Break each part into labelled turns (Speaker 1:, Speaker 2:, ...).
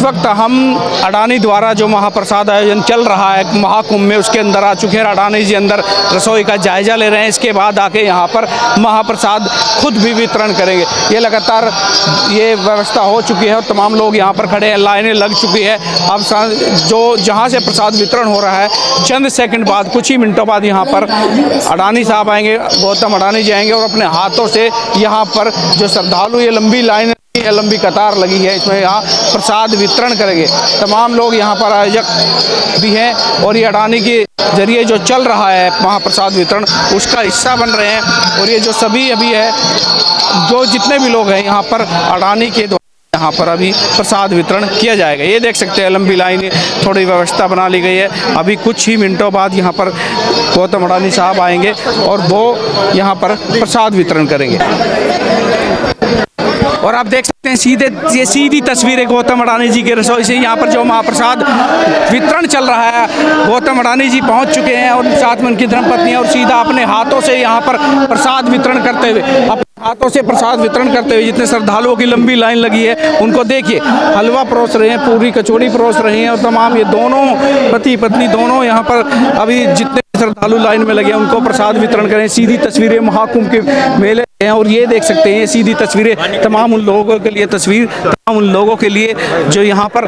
Speaker 1: वक्त हम अडानी द्वारा जो महाप्रसाद आयोजन चल रहा है महाकुंभ में, उसके अंदर आ चुके हैं। अडानी जी अंदर रसोई का जायजा ले रहे हैं। इसके बाद आके यहाँ पर महाप्रसाद खुद भी वितरण करेंगे। ये लगातार ये व्यवस्था हो चुकी है और तमाम लोग यहाँ पर खड़े हैं, लाइनें लग चुकी है। अब जो जहाँ से प्रसाद वितरण हो रहा है, चंद सेकंड बाद, कुछ ही मिनटों बाद यहाँ पर अडानी साहब आएंगे, गौतम अडानी जी आएंगे और अपने हाथों से यहाँ पर जो श्रद्धालु, ये लंबी लाइन, लंबी कतार लगी है, इसमें यहाँ प्रसाद वितरण करेंगे। तमाम लोग यहाँ पर आयोजक भी हैं और ये अडानी के जरिए जो चल रहा है महाप्रसाद वितरण, उसका हिस्सा बन रहे हैं। और ये जो सभी अभी है, जो जितने भी लोग हैं यहाँ पर अडानी के द्वारा यहाँ पर अभी प्रसाद वितरण किया जाएगा। ये देख सकते हैं लंबी लाइन, थोड़ी व्यवस्था बना ली गई है। अभी कुछ ही मिनटों बाद यहाँ पर गौतम अडानी साहब आएंगे और वो यहाँ पर प्रसाद वितरण करेंगे। और आप देख सकते हैं ये सीधी तस्वीरें गौतम अडानी जी के रसोई से। यहाँ पर जो महाप्रसाद वितरण चल रहा है, गौतम अडानी जी पहुँच चुके हैं और साथ में उनकी धर्मपत्नी, और सीधा अपने हाथों से यहाँ पर प्रसाद वितरण करते हुए, अपने हाथों से प्रसाद वितरण करते हुए, जितने श्रद्धालुओं की लंबी लाइन लगी है उनको देखिए, हलवा परोस रहे हैं, पूरी कचौड़ी परोस रहे हैं। और तमाम ये दोनों पति पत्नी दोनों यहाँ पर अभी जितने श्रद्धालु लाइन में लगे हैं उनको प्रसाद वितरण करें। सीधी तस्वीरें महाकुंभ के मेले हैं और ये देख सकते हैं सीधी तस्वीरें, तमाम उन लोगों के लिए तस्वीर, तमाम उन लोगों के लिए जो यहाँ पर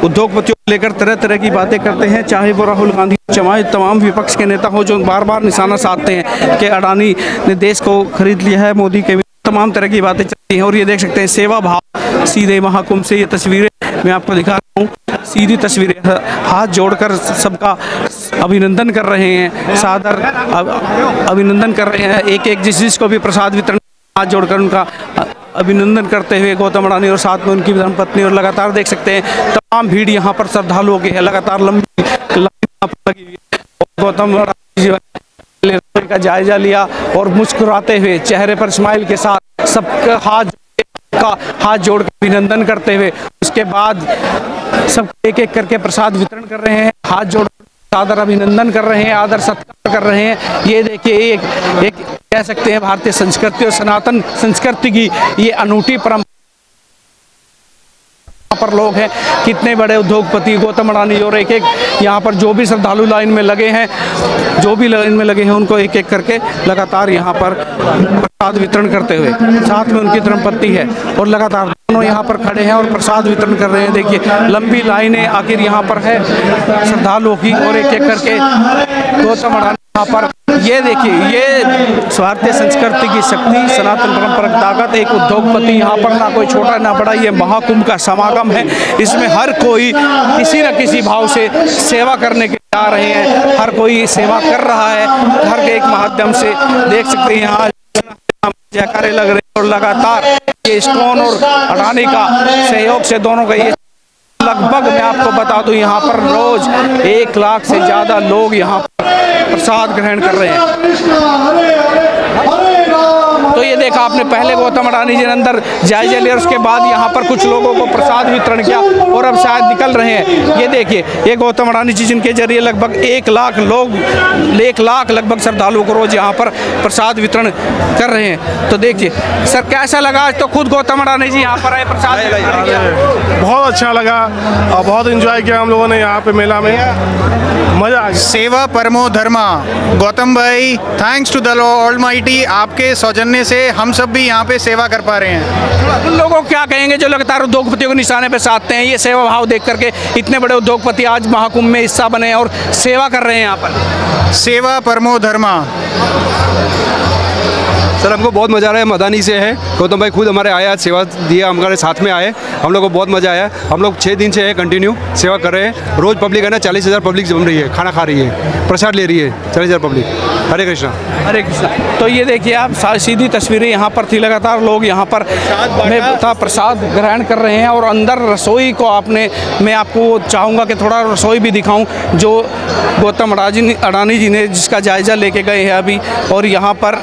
Speaker 1: उद्योगपतियों को लेकर तरह तरह की बातें करते हैं, चाहे वो राहुल गांधी, चाहे तमाम विपक्ष के नेता हो, जो बार बार निशाना साधते हैं कि अडानी ने देश को खरीद लिया है, मोदी के, तमाम तरह की बातें चलती हैं। और ये देख सकते हैं सेवा भाव सीधे महाकुंभ से, ये तस्वीरें मैं आपको दिखा रहा हूँ। सीधी तस्वीरें, हाथ जोड़कर सबका अभिनंदन कर रहे हैं, सादर अभिनंदन कर रहे हैं। एक एक जिसको भी प्रसाद वितरण, हाथ जोड़कर उनका अभिनंदन करते हुए गौतम अडानी और साथ में उनकी धर्मपत्नी। और लगातार देख सकते हैं तमाम भीड़ यहाँ पर श्रद्धालुओं की है, लगातार लंबी लगी हुई है। गौतम अडानी जी का जायजा लिया और मुस्कुराते हुए, चेहरे पर स्माइल के साथ सबका हाथ जोड़ कर अभिनंदन करते हुए, उसके बाद सब एक एक करके प्रसाद वितरण कर रहे हैं, हाथ जोड़ आदर अभिनंदन कर रहे हैं, आदर सत्कार कर रहे हैं। ये देखिए एक कह सकते हैं भारतीय संस्कृति और सनातन संस्कृति की ये अनूठी परंपरा पर लोग हैं, कितने बड़े उद्योगपति गौतम अडानी और एक एक यहाँ पर जो भी श्रद्धालु लाइन में लगे हैं, जो भी लाइन में लगे हैं, उनको एक एक करके लगातार यहाँ पर प्रसाद वितरण करते हुए, साथ में उनकी धर्मपत्नी है और लगातार दोनों यहाँ पर खड़े हैं और प्रसाद वितरण कर रहे हैं। देखिए लंबी लाइनें आखिर यहाँ पर है श्रद्धालुओं की और एक एक करके गौतम अडानी यहाँ पर, ये देखिए ये भारतीय संस्कृति की शक्ति, सनातन परंपरा की ताकत। एक उद्योगपति यहाँ पर ना कोई छोटा ना बड़ा, ये महाकुंभ का समागम है, इसमें हर कोई किसी न किसी भाव से सेवा करने के आ रहे हैं, हर कोई सेवा कर रहा है, हर के एक माध्यम से। देख सकते हैं यहाँ जयकारे लग रहे हैं और लगातार ये इस्कॉन और अडानी का सहयोग से दोनों का ये लगभग, मैं आपको बता दूं, यहाँ पर रोज 1 लाख से ज्यादा लोग यहाँ पर प्रसाद ग्रहण कर रहे हैं। तो ये देखा आपने, पहले गौतम अडानी जी ने अंदर जायजा लिया, उसके बाद यहाँ पर कुछ लोगों को प्रसाद वितरण किया और अब शायद निकल रहे हैं। ये देखिए ये गौतम अडानी जी जिनके जरिए लगभग 1 लाख लोग, 1 लाख लगभग श्रद्धालुओं को रोज यहाँ पर प्रसाद वितरण कर रहे हैं। तो देखिए सर कैसा लगा, आज तो खुद गौतम अडानी जी यहाँ पर आए, प्रसाद वितरण किया।
Speaker 2: बहुत अच्छा लगा और बहुत एंजॉय किया हम लोगों ने यहाँ पे मेला में, मजा आ गया।
Speaker 3: सेवा परमो धर्मा। गौतम भाई, थैंक्स टू द ऑलमाइटी, आपके सौजन्य से हम सब भी यहाँ पे सेवा कर पा रहे हैं।
Speaker 1: उन लोगों को क्या कहेंगे जो लगातार उद्योगपतियों को निशाने पे साधते हैं? ये सेवा भाव देख करके इतने बड़े उद्योगपति आज महाकुंभ में हिस्सा बने और सेवा कर रहे हैं यहाँ पर।
Speaker 3: सेवा परमो धर्मा।
Speaker 4: सर हमको बहुत मज़ा आ रहा है, हम अडानी से है, गौतम भाई खुद हमारे आए, आज सेवा दिया, हमारे साथ में आए, हम लोग को बहुत मज़ा आया। हम लोग 6 दिन से है कंटिन्यू सेवा कर रहे हैं। रोज़ पब्लिक है ना, 40,000 पब्लिक जम रही है, खाना खा रही है, प्रसाद ले रही है 40,000 पब्लिक। हरे कृष्णा।
Speaker 1: हरे कृष्णा। तो ये देखिए आप सीधी तस्वीरें यहाँ पर थी, लगातार लोग यहाँ पर प्रसाद ग्रहण कर रहे हैं और अंदर रसोई को मैं आपको चाहूँगा कि थोड़ा रसोई भी दिखाऊँ जो गौतम अडानी जी ने जिसका जायज़ा लेके गए हैं अभी। और यहाँ पर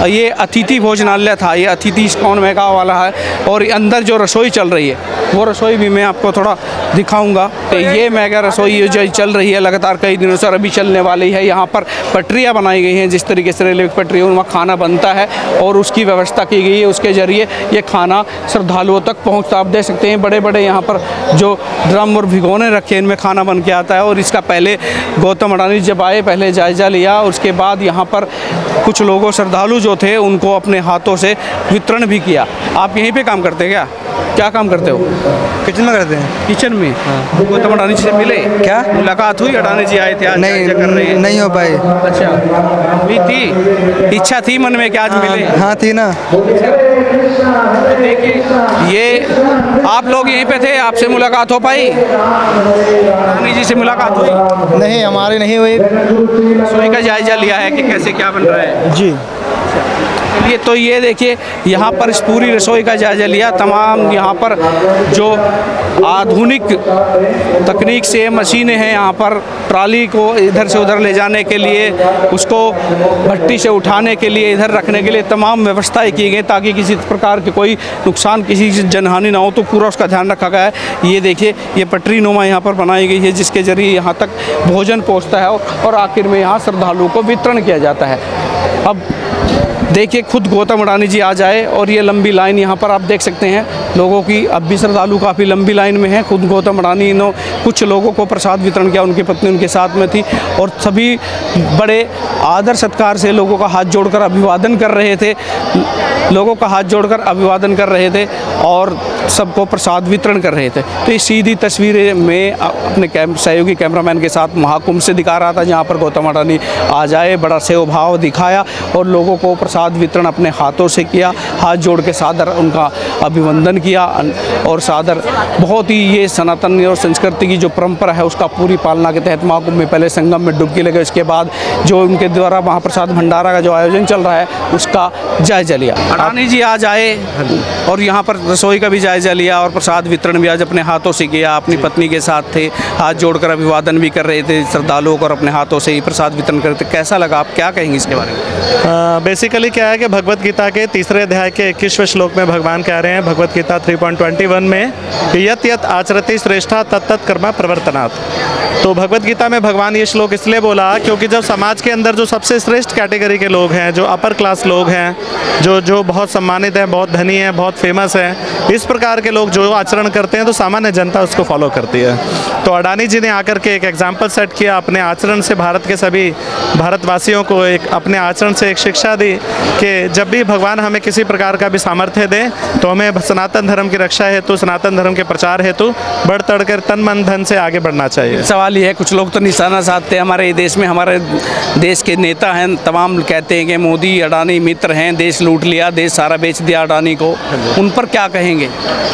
Speaker 1: ये अतिथि भोजनालय था, ये अतिथि इस्कॉन मेगा वाला है। और अंदर जो रसोई चल रही है वो रसोई भी मैं आपको थोड़ा दिखाऊंगा। तो ये मेगा रसोई जो चल रही है लगातार कई दिनों से और अभी चलने वाली है। यहाँ पर पटरियाँ बनाई गई हैं, जिस तरीके से रेलवे की पटरी उनमें खाना बनता है और उसकी व्यवस्था की गई है। उसके ज़रिए ये खाना श्रद्धालुओं तक पहुँचता। आप देख सकते हैं बड़े बड़े यहाँ पर जो ड्रम और भिगोने रखे हैं, इनमें खाना बन के आता है। और इसका पहले गौतम अडानी जब आए पहले जायज़ा लिया, उसके बाद यहाँ पर कुछ लोगों श्रद्धालु जो थे उनको अपने हाथों से वितरण भी किया। आप यहीं पे काम करते हैं क्या काम करते हो?
Speaker 5: किचन में करते हैं।
Speaker 1: किचन में गौतम अडानी जी से मिले
Speaker 5: क्या
Speaker 1: मुलाकात हुई? अडानी जी आए थे आज
Speaker 5: नहीं
Speaker 1: जायजा कर रहे हैं।
Speaker 5: नहीं हो पाई।
Speaker 1: अच्छा, भी थी इच्छा थी मन में कि आज मिले?
Speaker 5: हाँ थी ना।
Speaker 1: देखिए ये आप लोग यहीं पे थे, आपसे मुलाकात हो पाई? अडानी जी से मुलाकात हुई?
Speaker 5: नहीं हमारी नहीं हुई।
Speaker 1: रसोई का जायजा लिया है कि कैसे क्या बन रहा है?
Speaker 5: जी
Speaker 1: चलिए, तो ये देखिए यहाँ पर इस पूरी रसोई का जायजा लिया। तमाम यहाँ पर जो आधुनिक तकनीक से मशीनें हैं, यहाँ पर ट्राली को इधर से उधर ले जाने के लिए, उसको भट्टी से उठाने के लिए, इधर रखने के लिए तमाम व्यवस्थाएं की गई ताकि किसी प्रकार के कोई नुकसान, किसी की जनहानि ना हो। तो पूरा उसका ध्यान रखा गया है। ये देखिए ये पटरी नुमा यहाँ पर बनाई गई है जिसके ज़रिए यहाँ तक भोजन पहुँचता है और आखिर में यहाँ श्रद्धालुओं को वितरण किया जाता है। अब देखिए खुद गौतम अडानी जी आ जाए और ये लंबी लाइन यहाँ पर आप देख सकते हैं लोगों की। अब भी श्रद्धालु काफ़ी लंबी लाइन में हैं। खुद गौतम अडानी ने कुछ लोगों को प्रसाद वितरण किया, उनकी पत्नी उनके साथ में थी और सभी बड़े आदर सत्कार से लोगों का हाथ जोड़कर अभिवादन कर रहे थे, और सबको प्रसाद वितरण कर रहे थे। तो ये सीधी तस्वीरें मैं अपने सहयोगी कैमरामैन के साथ महाकुंभ से दिखा रहा था जहाँ पर गौतम अडानी आ जाए, बड़ा सेवा भाव दिखाया और लोगों को प्रसाद वितरण अपने हाथों से किया, हाथ जोड़ के सादर उनका अभिवंदन किया और सादर बहुत ही ये सनातन और संस्कृति की जो परंपरा है उसका पूरी पालना के तहत महाकुंभ में पहले संगम में डुबकी लगे, उसके बाद जो उनके द्वारा महाप्रसाद भंडारा का जो आयोजन चल रहा है उसका जायजा लिया। अडानी जी आज आए और यहाँ पर रसोई का भी जायजा लिया और प्रसाद वितरण भी आज अपने हाथों से किया। अपनी पत्नी के साथ थे, हाथ जोड़कर अभिवादन भी कर रहे थे श्रद्धालुओं को और अपने हाथों से ही प्रसाद वितरण करते। कैसा लगा, आप क्या कहेंगे इसके बारे में?
Speaker 6: बेसिकली क्या है कि भगवत गीता के 3 अध्याय के 21वें श्लोक में भगवान कह रहे हैं, भगवत गीता 3.21 में, यत यत आचरति श्रेष्ठा तत्त कर्म प्रवर्तनात्। तो भगवत गीता में भगवान ये श्लोक इसलिए बोला क्योंकि जब समाज के अंदर जो सबसे श्रेष्ठ कैटेगरी के लोग हैं, जो अपर क्लास लोग हैं, जो बहुत सम्मानित हैं, बहुत धनी हैं, बहुत फेमस हैं, इस प्रकार के लोग जो आचरण करते हैं तो सामान्य जनता उसको फॉलो करती है। तो अडानी जी ने आकर के एक एग्जाम्पल सेट किया, अपने आचरण से भारत के सभी भारतवासियों को एक अपने आचरण से एक शिक्षा दी कि जब भी भगवान हमें किसी प्रकार का भी सामर्थ्य दे तो हमें सनातन धर्म की रक्षा हेतु, सनातन धर्म के प्रचार हेतु बढ़ चढ़ कर तन मन धन से आगे बढ़ना चाहिए।
Speaker 1: सवाल ये है, कुछ लोग तो निशाना साधते हैं हमारे देश में, हमारे देश के नेता हैं तमाम कहते हैं कि मोदी अडानी मित्र हैं, देश लूट लिया, देश सारा बेच दिया अडानी को, उन पर क्या कहेंगे?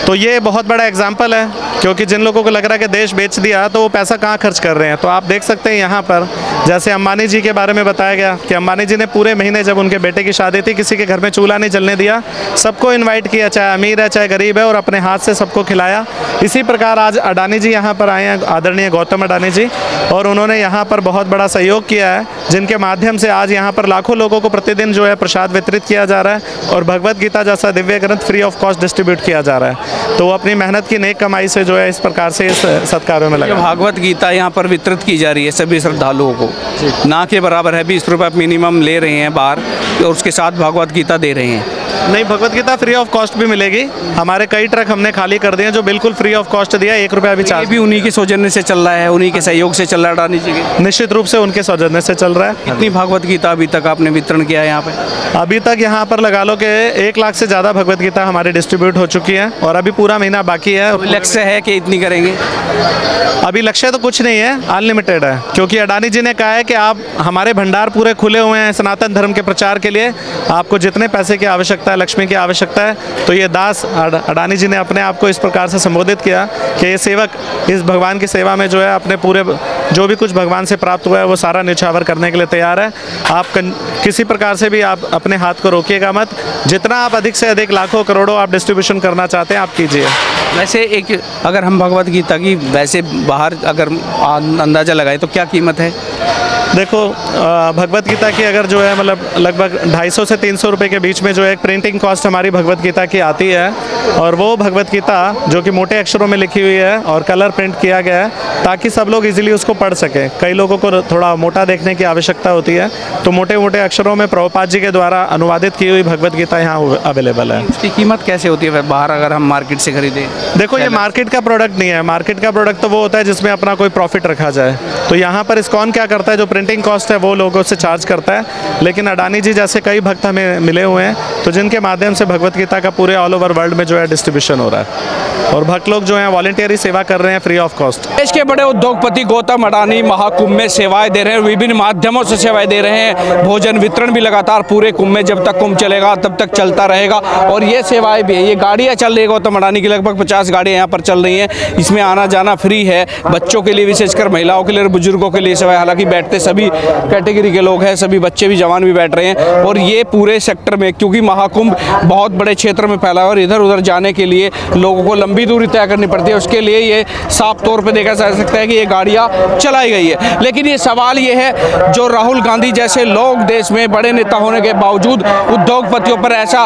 Speaker 6: तो ये बहुत बड़ा एग्जाम्पल है क्योंकि जिन लोगों को लग रहा है कि देश बेच दिया तो वो पैसा कहाँ खर्च कर रहे हैं। तो आप देख सकते हैं यहाँ पर जैसे अंबानी जी के बारे में बताया गया कि अंबानी जी ने पूरे महीने जब उनके बेटे की शादी थी किसी के घर में चूल्हा नहीं जलने दिया, सबको इनवाइट किया, चाहे अमीर है चाहे गरीब है, और अपने हाथ से सबको खिलाया। इसी प्रकार आज अडानी जी यहाँ पर आए हैं, आदरणीय गौतम अडानी जी, और उन्होंने यहाँ पर बहुत बड़ा सहयोग किया है जिनके माध्यम से आज यहाँ पर लाखों लोगों को प्रतिदिन जो है प्रसाद वितरित किया जा रहा है और भगवत गीता जैसा दिव्य ग्रंथ फ्री ऑफ कॉस्ट डिस्ट्रीब्यूट किया जा रहा है। तो वो अपनी मेहनत की नेक कमाई से जो है इस प्रकार से इस सत्कार्यों में लगा।
Speaker 1: भागवत गीता यहाँ पर वितरित की जा रही है सभी श्रद्धालुओं को, ना के बराबर है, 20 रुपये मिनिमम ले रहे हैं बाहर और उसके साथ भागवत गीता दे रहे हैं।
Speaker 6: नहीं, Bhagavad Gita free of cost भी मिलेगी। हमारे कई ट्रक हमने खाली कर दिए हैं जो बिल्कुल फ्री ऑफ कॉस्ट दिया, 1 रुपया भी चार्ज।
Speaker 1: भी उन्हीं के सौजन्य से चल रहा है, उन्हीं के सहयोग से चल रहा है अडानी जी के?
Speaker 6: निश्चित रूप से उनके सौजन्य से चल रहा है।
Speaker 1: कितनी भागवत गीता अभी तक आपने वितरण किया है यहाँ पे?
Speaker 6: अभी तक यहाँ पर लगा लो कि 1 लाख से ज़्यादा भगवत गीता हमारी डिस्ट्रीब्यूट हो चुकी है और अभी पूरा महीना बाकी है।
Speaker 1: लक्ष्य है कि इतनी करेंगे?
Speaker 6: अभी लक्ष्य तो कुछ नहीं है, अनलिमिटेड है, क्योंकि अडानी जी ने कहा है कि आप हमारे भंडार पूरे खुले हुए हैं सनातन धर्म के प्रचार के लिए, आपको जितने पैसे की आवश्यकता है, लक्ष्मी की आवश्यकता है, तो ये दास अडानी जी ने अपने आप को इस प्रकार से संबोधित किया कि ये सेवक इस भगवान की सेवा में जो है अपने पूरे जो भी कुछ भगवान से प्राप्त हुआ है वो सारा न्यौछावर करने के लिए तैयार है। आप किसी प्रकार से भी आप अपने हाथ को रोकिएगा मत, जितना आप अधिक से अधिक लाखों करोड़ों आप डिस्ट्रीब्यूशन करना चाहते हैं आप कीजिए।
Speaker 1: वैसे एक अगर हम भगवत गीता की वैसे बाहर अगर अंदाज़ा लगाए तो क्या कीमत है?
Speaker 6: देखो भगवत गीता की अगर जो है मतलब लगभग 250 से 300 रुपए के बीच में जो है एक प्रिंटिंग कॉस्ट हमारी भगवत गीता की आती है। और वो भगवत गीता जो कि मोटे अक्षरों में लिखी हुई है और कलर प्रिंट किया गया है ताकि सब लोग इजीली उसको पढ़ सकें। कई लोगों को थोड़ा मोटा देखने की आवश्यकता होती है, तो मोटे मोटे अक्षरों में प्रभुपाद जी के द्वारा अनुवादित की हुई भगवत गीता यहाँ अवेलेबल है।
Speaker 1: इसकी कीमत कैसे होती है फिर बाहर अगर हम मार्केट से खरीदें?
Speaker 6: देखो ये मार्केट का प्रोडक्ट नहीं है। मार्केट का प्रोडक्ट तो वो होता है जिसमें अपना कोई प्रॉफिट रखा जाए। तो यहाँ पर इस्कॉन क्या करता है, जो प्रिंटिंग कॉस्ट है वो लोगों से चार्ज करता है। लेकिन अडानी जी जैसे कई भक्त हमें मिले हुए हैं, तो जिनके माध्यम से भगवत गीता का पूरे ऑल ओवर वर्ल्ड में जो है डिस्ट्रीब्यूशन हो रहा है और भक्त लोग जो हैं वॉलंटियरी सेवा कर रहे हैं फ्री ऑफ कॉस्ट।
Speaker 1: देश के बड़े उद्योगपति गौतम अडानी महाकुंभ में सेवाएं दे रहे हैं, विभिन्न माध्यमों से सेवाएं दे रहे हैं। भोजन वितरण भी लगातार पूरे कुंभ में, जब तक कुंभ चलेगा तब तक चलता रहेगा। और ये सेवाएं भी है, ये गाड़ियाँ चल रही है गौतम अडानी की, लगभग 50 गाड़ियाँ यहाँ पर चल रही हैं। इसमें आना जाना फ्री है, बच्चों के लिए, विशेषकर महिलाओं के लिए और बुजुर्गों के लिए सेवाएं। हालांकि बैठते सभी कैटेगरी के लोग हैं, सभी बच्चे भी, जवान भी बैठ रहे हैं। और ये पूरे सेक्टर में, क्योंकि महाकुंभ बहुत बड़े क्षेत्र में फैला है और इधर उधर जाने के लिए लोगों को लंबी दूरी तय करनी पड़ती है, उसके लिए ये साफ तौर पे देखा जा सकता है कि ये गाड़ियाँ चलाई गई है। लेकिन ये सवाल ये है, जो राहुल गांधी जैसे लोग देश में बड़े नेता होने के बावजूद उद्योगपतियों पर ऐसा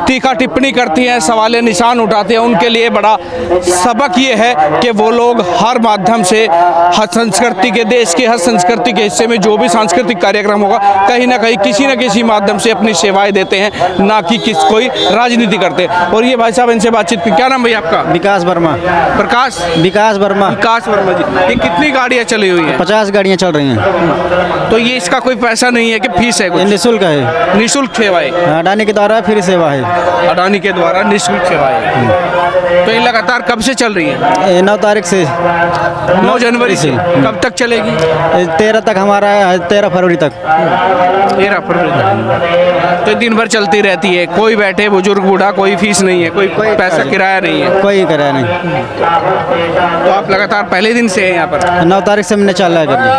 Speaker 1: तीखा टिप्पणी करती हैं, सवाल निशान उठाते हैं, उनके लिए बड़ा सबक ये है कि वो लोग हर माध्यम से हर संस्कृति के, देश के हर संस्कृति के हिस्से में जो भी सांस्कृतिक कार्यक्रम होगा, कहीं ना कहीं किसी न किसी माध्यम से अपनी सेवाएं देते हैं, ना कि कोई राजनीति करते। और ये भाई साहब, इनसे बातचीत की। क्या नाम भैया आपका?
Speaker 5: विकास वर्मा।
Speaker 1: प्रकाश
Speaker 5: विकास वर्मा।
Speaker 1: विकास वर्मा जी, ये कितनी गाड़ियाँ चली हुई हैं?
Speaker 5: 50 गाड़ियाँ चल रही हैं।
Speaker 1: तो ये इसका कोई पैसा नहीं है कि फीस है
Speaker 5: ये
Speaker 1: कुछ?
Speaker 5: निःशुल्क है,
Speaker 1: निःशुल्क सेवाएं,
Speaker 5: अडानी के द्वारा फ्री सेवा है।
Speaker 1: अडानी के द्वारा निःशुल्क सेवाएं। तो ये लगातार कब से चल रही है?
Speaker 5: 9 तारीख से
Speaker 1: 9 जनवरी से। कब तक चलेगी?
Speaker 5: 13 तक हमारा है, 13 फरवरी तक।
Speaker 1: 13 फरवरी तक। तो दिन भर चलती रहती है, कोई बैठे बुजुर्ग बूढ़ा, कोई फीस नहीं है, कोई पैसा किराया नहीं है,
Speaker 5: कोई किराया नहीं।
Speaker 1: तो आप लगातार पहले दिन से हैं यहाँ पर?
Speaker 5: 9 तारीख से हमने चालू कर दी।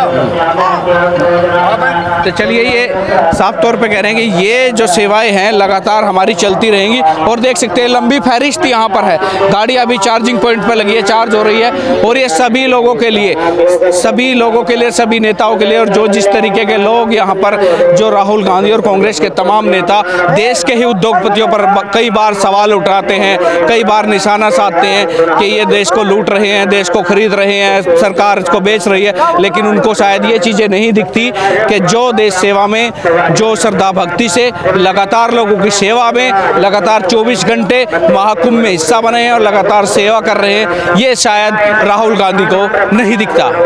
Speaker 1: तो चलिए, ये साफ तौर पे कह रहे हैं कि ये जो सेवाएं हैं लगातार हमारी चलती रहेंगी। और देख सकते हैं लंबी फहरिस्त यहाँ पर है, गाड़ी अभी चार्जिंग पॉइंट पर लगी है, चार्ज हो रही है। और ये सभी लोगों के लिए, सभी नेताओं के लिए, और जो जिस तरीके के लोग यहाँ पर, जो राहुल गांधी और कांग्रेस के तमाम नेता देश के ही उद्योगपतियों पर कई बार सवाल उठाते हैं, कई बार निशाना साधते हैं कि ये देश को लूट रहे हैं, देश को खरीद रहे हैं, सरकार इसको बेच रही है। लेकिन उनको शायद ये चीज़ें नहीं दिखती कि जो देश सेवा में, जो श्रद्धा भक्ति से लगातार लोगों की सेवा में, लगातार 24 घंटे महाकुंभ में हिस्सा बने हैं और लगातार सेवा कर रहे हैं, ये शायद राहुल गांधी को नहीं दिखता।